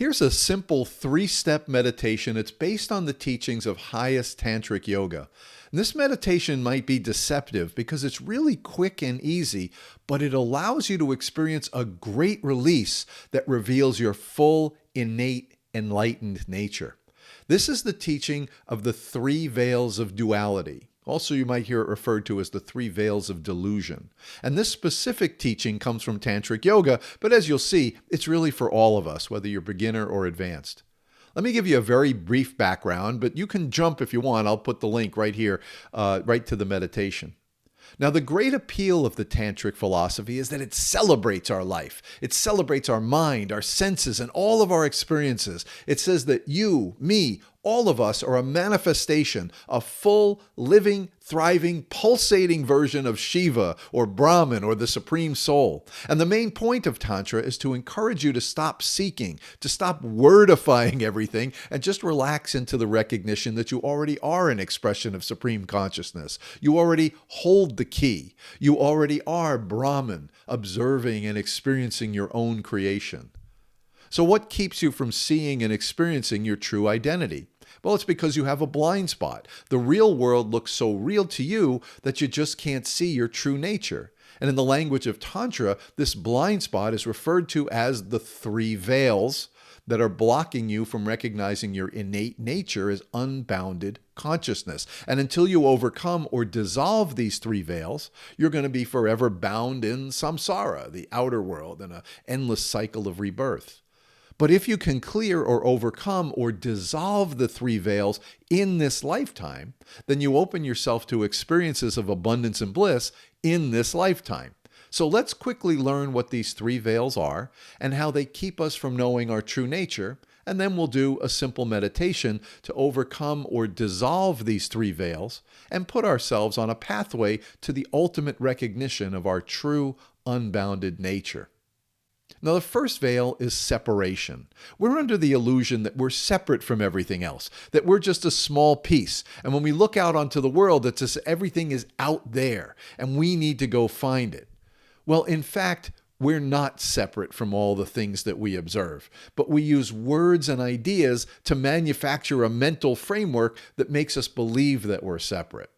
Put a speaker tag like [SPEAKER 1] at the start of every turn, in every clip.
[SPEAKER 1] Here's a simple three-step meditation. It's based on the teachings of highest tantric yoga. And this meditation might be deceptive because it's really quick and easy, but it allows you to experience a great release that reveals your full, innate, enlightened nature. This is the teaching of the Three Veils of Duality. Also, you might hear it referred to as the Three Veils of Delusion. And this specific teaching comes from Tantric Yoga, but as you'll see, it's really for all of us, whether you're beginner or advanced. Let me give you a very brief background, but you can jump if you want. I'll put the link right here, right to the meditation. Now, the great appeal of the Tantric philosophy is that it celebrates our life. It celebrates our mind, our senses, and all of our experiences. It says that you, me, all of us are a manifestation, a full, living, thriving, pulsating version of Shiva or Brahman or the Supreme Soul. And the main point of Tantra is to encourage you to stop seeking, to stop wordifying everything, and just relax into the recognition that you already are an expression of Supreme Consciousness. You already hold the key. You already are Brahman, observing and experiencing your own creation. So what keeps you from seeing and experiencing your true identity? Well, it's because you have a blind spot. The real world looks so real to you that you just can't see your true nature. And in the language of Tantra, this blind spot is referred to as the three veils that are blocking you from recognizing your innate nature as unbounded consciousness. And until you overcome or dissolve these three veils, you're going to be forever bound in samsara, the outer world, in an endless cycle of rebirth. But if you can clear or overcome or dissolve the three veils in this lifetime, then you open yourself to experiences of abundance and bliss in this lifetime. So let's quickly learn what these three veils are and how they keep us from knowing our true nature, and then we'll do a simple meditation to overcome or dissolve these three veils and put ourselves on a pathway to the ultimate recognition of our true, unbounded nature. Now, the first veil is separation. We're under the illusion that we're separate from everything else, that we're just a small piece. And when we look out onto the world, it's as everything is out there and we need to go find it. Well, in fact, we're not separate from all the things that we observe, but we use words and ideas to manufacture a mental framework that makes us believe that we're separate.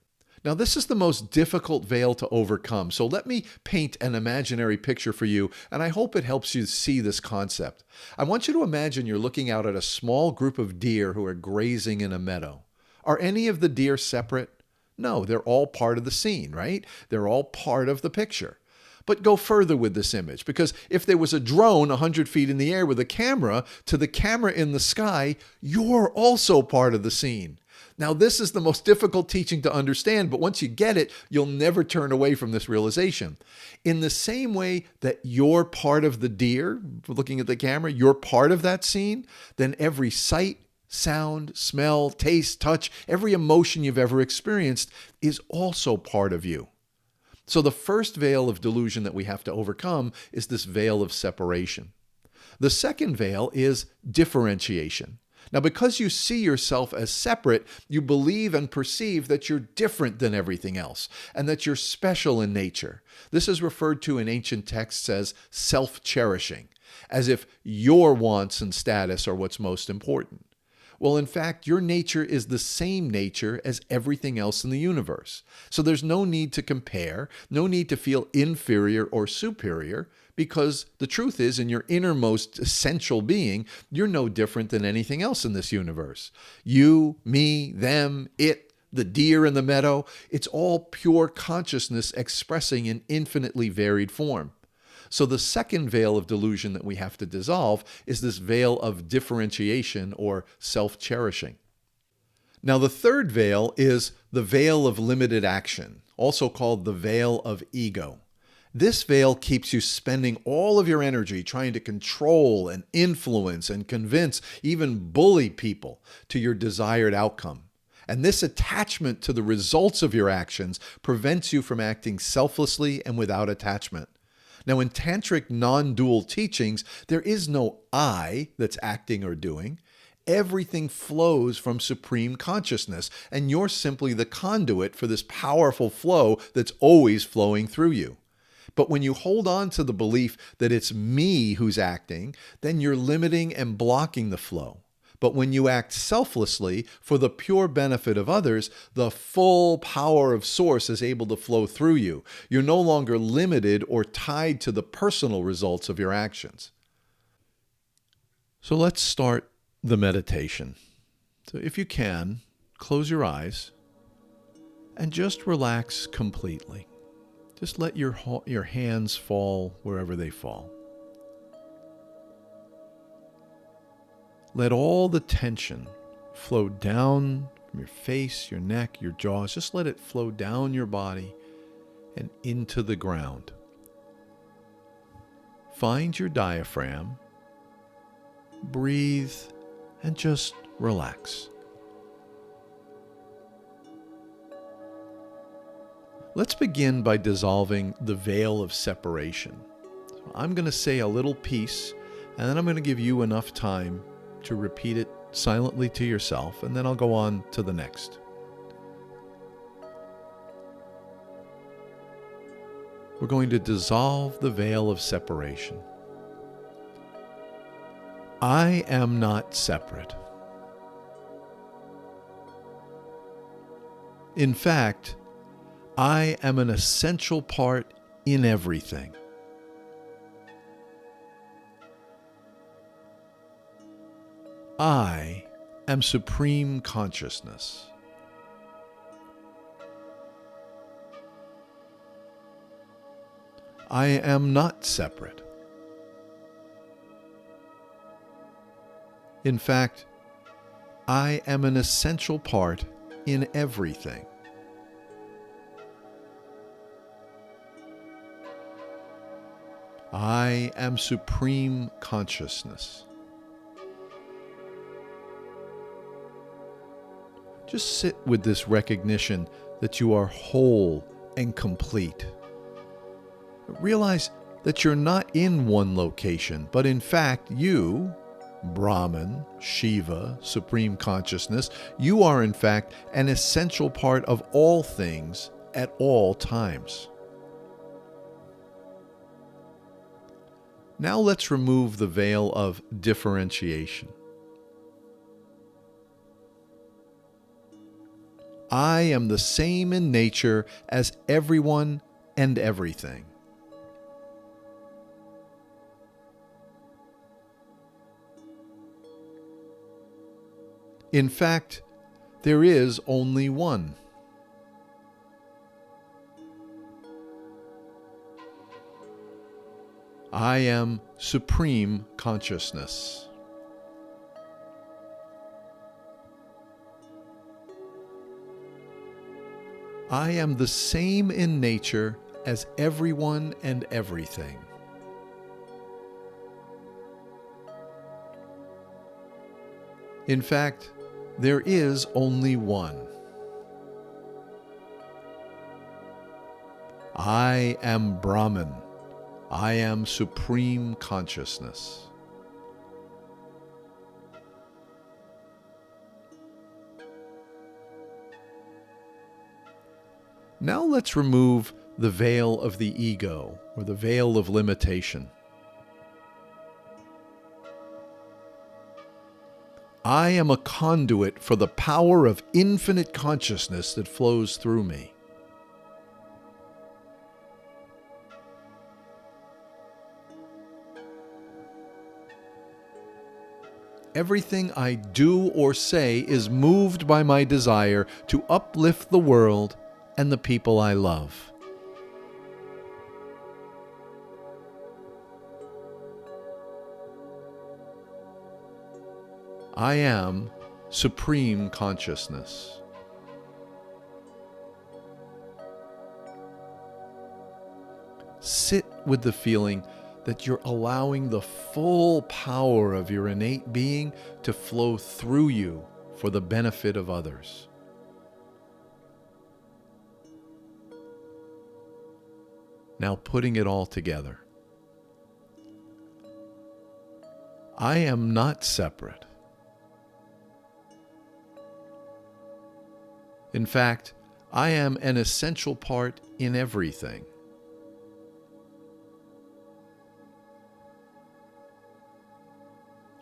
[SPEAKER 1] Now, this is the most difficult veil to overcome, so let me paint an imaginary picture for you, and I hope it helps you see this concept. I want you to imagine you're looking out at a small group of deer who are grazing in a meadow. Are any of the deer separate? No, they're all part of the scene, right? They're all part of the picture. But go further with this image, because if there was a drone 100 feet in the air with a camera to the camera in the sky, you're also part of the scene. Now, this is the most difficult teaching to understand, but once you get it, you'll never turn away from this realization. In the same way that you're part of the deer, looking at the camera, you're part of that scene, then every sight, sound, smell, taste, touch, every emotion you've ever experienced is also part of you. So the first veil of delusion that we have to overcome is this veil of separation. The second veil is differentiation. Now, because you see yourself as separate, you believe and perceive that you're different than everything else and that you're special in nature. This is referred to in ancient texts as self-cherishing, as if your wants and status are what's most important. Well, in fact, your nature is the same nature as everything else in the universe. So there's no need to compare, no need to feel inferior or superior, because the truth is, in your innermost essential being, you're no different than anything else in this universe. You, me, them, it, the deer in the meadow, it's all pure consciousness expressing in infinitely varied form. So the second veil of delusion that we have to dissolve is this veil of differentiation or self-cherishing. Now, the third veil is the veil of limited action, also called the veil of ego. This veil keeps you spending all of your energy trying to control and influence and convince, even bully people to your desired outcome. And this attachment to the results of your actions prevents you from acting selflessly and without attachment. Now, in tantric non-dual teachings, there is no I that's acting or doing. Everything flows from supreme consciousness, and you're simply the conduit for this powerful flow that's always flowing through you. But when you hold on to the belief that it's me who's acting, then you're limiting and blocking the flow. But when you act selflessly for the pure benefit of others, the full power of Source is able to flow through you. You're no longer limited or tied to the personal results of your actions. So let's start the meditation. So if you can, close your eyes and just relax completely. Just let your hands fall wherever they fall. Let all the tension flow down from your face, your neck, your jaws. Just let it flow down your body and into the ground. Find your diaphragm, breathe, and just relax. Let's begin by dissolving the veil of separation. So I'm going to say a little piece, and then I'm going to give you enough time to repeat it silently to yourself, and then I'll go on to the next. We're going to dissolve the veil of separation. I am not separate. In fact, I am an essential part in everything. I am supreme consciousness. I am not separate. In fact, I am an essential part in everything. I am supreme consciousness. Just sit with this recognition that you are whole and complete. Realize that you're not in one location, but in fact you, Brahman, Shiva, Supreme Consciousness, you are in fact an essential part of all things at all times. Now let's remove the veil of differentiation. I am the same in nature as everyone and everything. In fact, there is only one. I am supreme consciousness. I am the same in nature as everyone and everything. In fact, there is only one. I am Brahman. I am supreme consciousness. Now let's remove the veil of the ego, or the veil of limitation. I am a conduit for the power of infinite consciousness that flows through me. Everything I do or say is moved by my desire to uplift the world and the people I love. I am supreme consciousness. Sit with the feeling that you're allowing the full power of your innate being to flow through you for the benefit of others. Now putting it all together. I am not separate. In fact, I am an essential part in everything.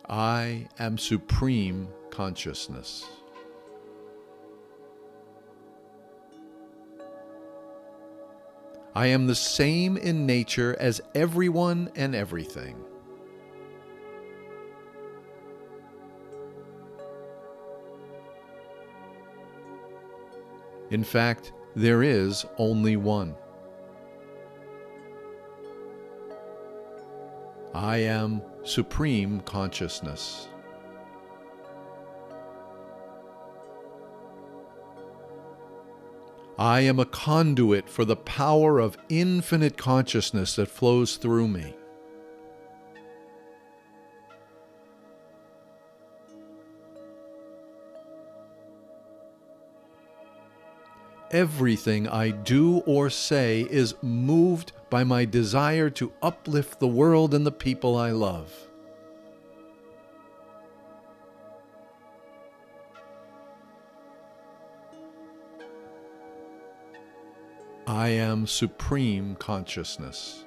[SPEAKER 1] I am supreme consciousness. I am the same in nature as everyone and everything. In fact, there is only one. I am supreme consciousness. I am a conduit for the power of infinite consciousness that flows through me. Everything I do or say is moved by my desire to uplift the world and the people I love. I am supreme consciousness.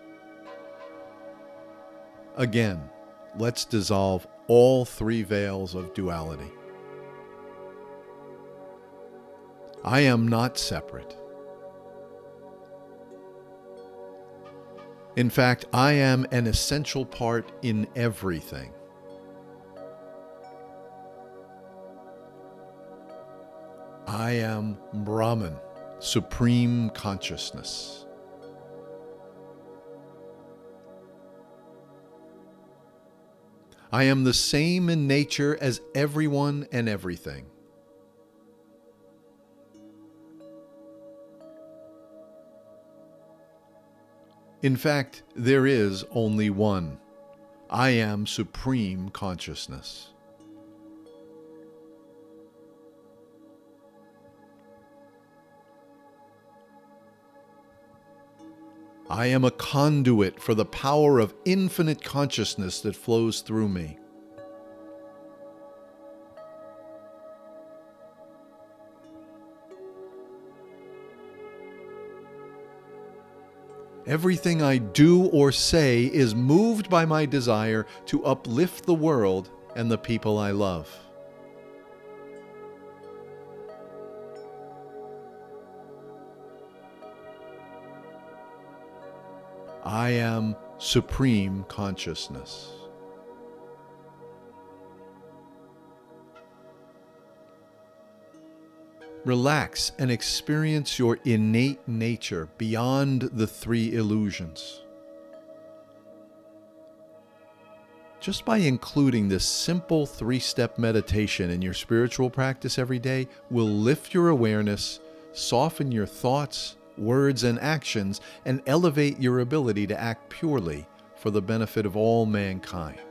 [SPEAKER 1] Again, let's dissolve all three veils of duality. I am not separate. In fact, I am an essential part in everything. I am Brahman, supreme consciousness. I am the same in nature as everyone and everything. In fact, there is only one. I am supreme consciousness. I am a conduit for the power of infinite consciousness that flows through me. Everything I do or say is moved by my desire to uplift the world and the people I love. I am supreme consciousness. Relax and experience your innate nature beyond the three illusions. Just by including this simple three-step meditation in your spiritual practice every day will lift your awareness, soften your thoughts, words, and actions, and elevate your ability to act purely for the benefit of all mankind.